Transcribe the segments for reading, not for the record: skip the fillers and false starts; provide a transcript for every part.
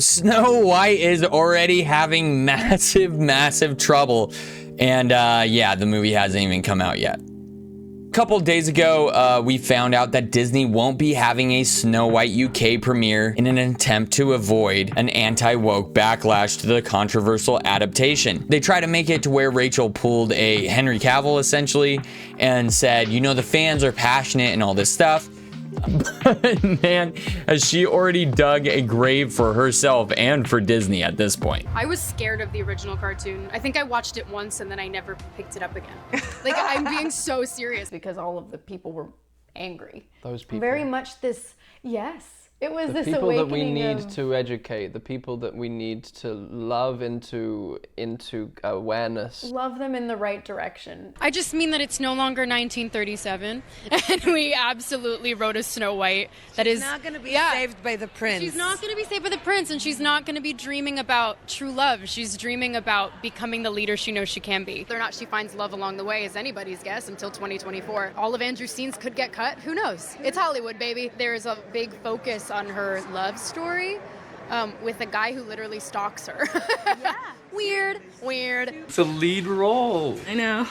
Snow White is already having massive trouble. And yeah, the movie hasn't even come out yet. A couple days ago, we found out that Disney won't be having a Snow White UK premiere in an attempt to avoid an anti-woke backlash to the controversial adaptation. They try to make it to where Rachel pulled a Henry Cavill essentially and said, you know, the fans are passionate and all this stuff. But man, has she already dug a grave for herself and for Disney at this point. I was scared of the original cartoon. I think I watched it once and then I never picked it up again. Like, I'm being so serious. Because all of the people were angry. Those people. Very much this, yes. It was this people awakening that we need of... to educate, the people that we need to love into awareness. Love them in the right direction. I just mean that it's no longer 1937, and we absolutely wrote a Snow White that is not going to be saved by the prince. She's not going to be saved by the prince, and she's not going to be dreaming about true love. She's dreaming about becoming the leader she knows she can be. Whether or not she finds love along the way is anybody's guess until 2024. All of Andrew's scenes could get cut. Who knows? It's Hollywood, baby. There is a big focus on her love story with a guy who literally stalks her. Yeah. Weird. It's a lead role. I know.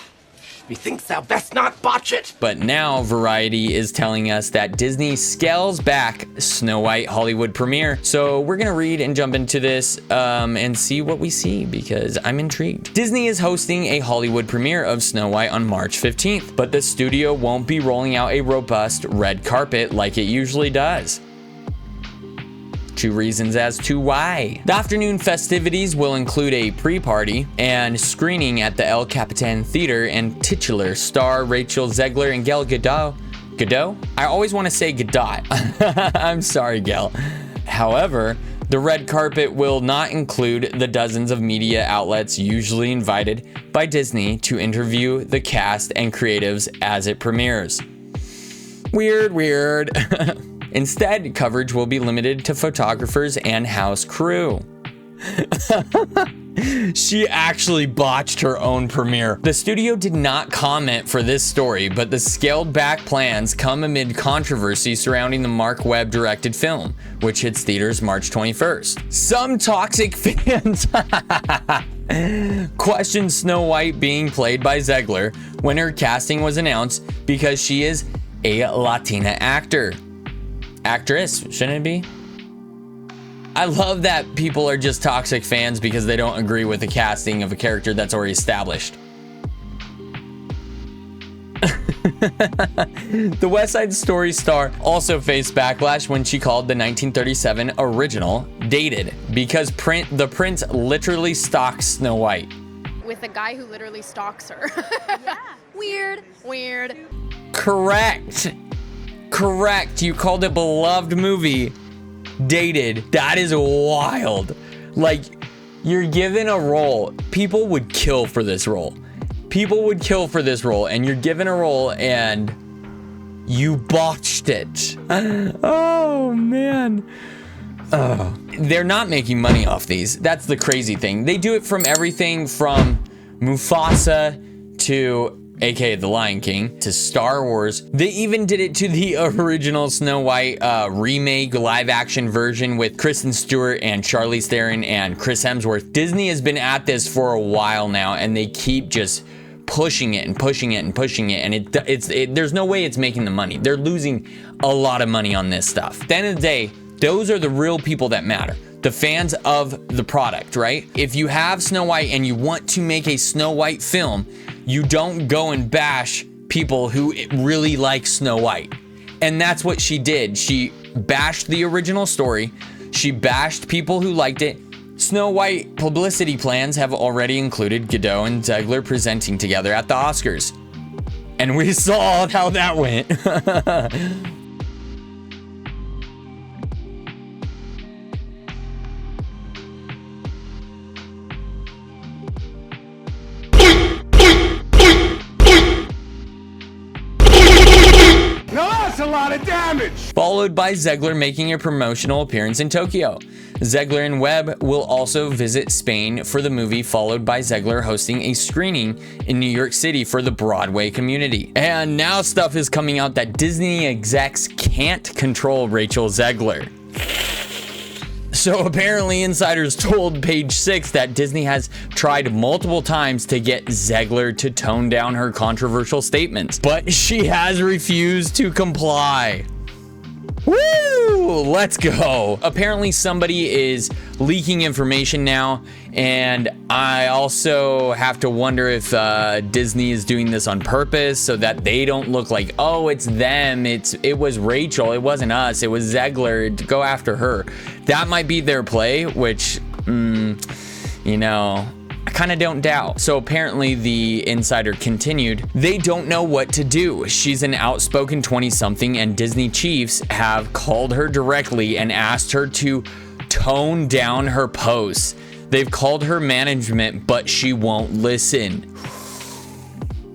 Methinks thou best not botch it. But now Variety is telling us that Disney scales back Snow White Hollywood premiere. So we're gonna read and jump into this and see what we see because I'm intrigued. Disney is hosting a Hollywood premiere of Snow White on March 15th, but the studio won't be rolling out a robust red carpet like it usually does. 2 reasons as to why. The afternoon festivities will include a pre-party and screening at the El Capitan Theater and titular star Rachel Zegler and Gal Gadot. Gadot? I always want to say Gadot. I'm sorry, Gal. However, the red carpet will not include the dozens of media outlets usually invited by Disney to interview the cast and creatives as it premieres. Weird. Instead, coverage will be limited to photographers and house crew. She actually botched her own premiere. The studio did not comment for this story, but the scaled back plans come amid controversy surrounding the Mark Webb directed film, which hits theaters March 21st. Some toxic fans questioned Snow White being played by Zegler when her casting was announced because she is a Latina actress, shouldn't it be? I love that people are just toxic fans because they don't agree with the casting of a character that's already established. The West Side Story star also faced backlash when she called the 1937 original dated because the prince literally stalks Snow White. With a guy who literally stalks her. Yeah. Weird. Correct. You called a beloved movie dated. That is wild. Like, you're given a role. People would kill for this role. And you're given a role and you botched it. Oh, man. Oh. They're not making money off these. That's the crazy thing. They do it from everything from Mufasa to aka The Lion King, to Star Wars. They even did it to the original Snow White remake live action version with Kristen Stewart and Charlize Theron and Chris Hemsworth. Disney has been at this for a while now and they keep just pushing it, and there's no way it's making the money. They're losing a lot of money on this stuff. At the end of the day, those are the real people that matter. The fans of the product, right? If you have Snow White and you want to make a Snow White film, you don't go and bash people who really like Snow White. And that's what she did. She bashed the original story. She bashed people who liked it. Snow White publicity plans have already included Gadot and Zegler presenting together at the Oscars. And we saw how that went. A lot of damage. Followed by Zegler making a promotional appearance in Tokyo. Zegler and Webb will also visit Spain for the movie, followed by Zegler hosting a screening in New York City for the Broadway community. And now stuff is coming out that Disney execs can't control Rachel Zegler. So apparently insiders told Page Six that Disney has tried multiple times to get Zegler to tone down her controversial statements, but she has refused to comply. Woo! Let's go. Apparently somebody is leaking information now, and I also have to wonder if Disney is doing this on purpose so that they don't look like, oh, it's them. It was Rachel. It wasn't us. It was Zegler. To go after her. That might be their play, which, you know, I kind of don't doubt. So apparently the insider continued, they don't know what to do. She's an outspoken 20-something, and Disney chiefs have called her directly and asked her to tone down her posts. They've called her management, but she won't listen.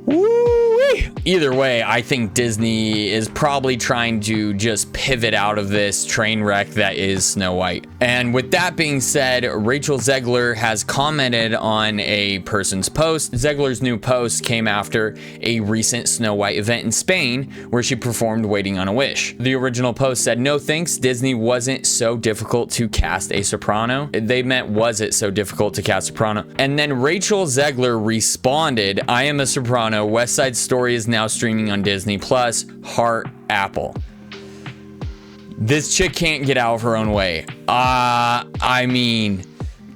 Woo-wee. Either way, I think Disney is probably trying to just pivot out of this train wreck that is Snow White. And with that being said, Rachel Zegler has commented on a person's post. Zegler's new post came after a recent Snow White event in Spain where she performed Waiting on a Wish. The original post said, no thanks, Disney wasn't so difficult to cast a soprano. They meant, was it so difficult to cast a soprano? And then Rachel Zegler responded, I am a soprano. West Side Story is now streaming on Disney Plus. Heart Apple. This chick can't get out of her own way. I mean,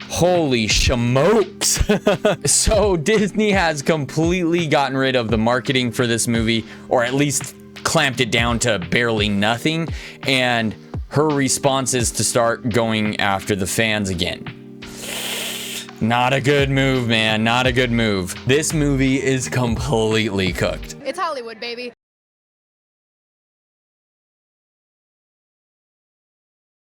holy schmokes. So Disney has completely gotten rid of the marketing for this movie, or at least clamped it down to barely nothing. And her response is to start going after the fans again. Not a good move, man. Not a good move. This movie is completely cooked. It's Hollywood, baby.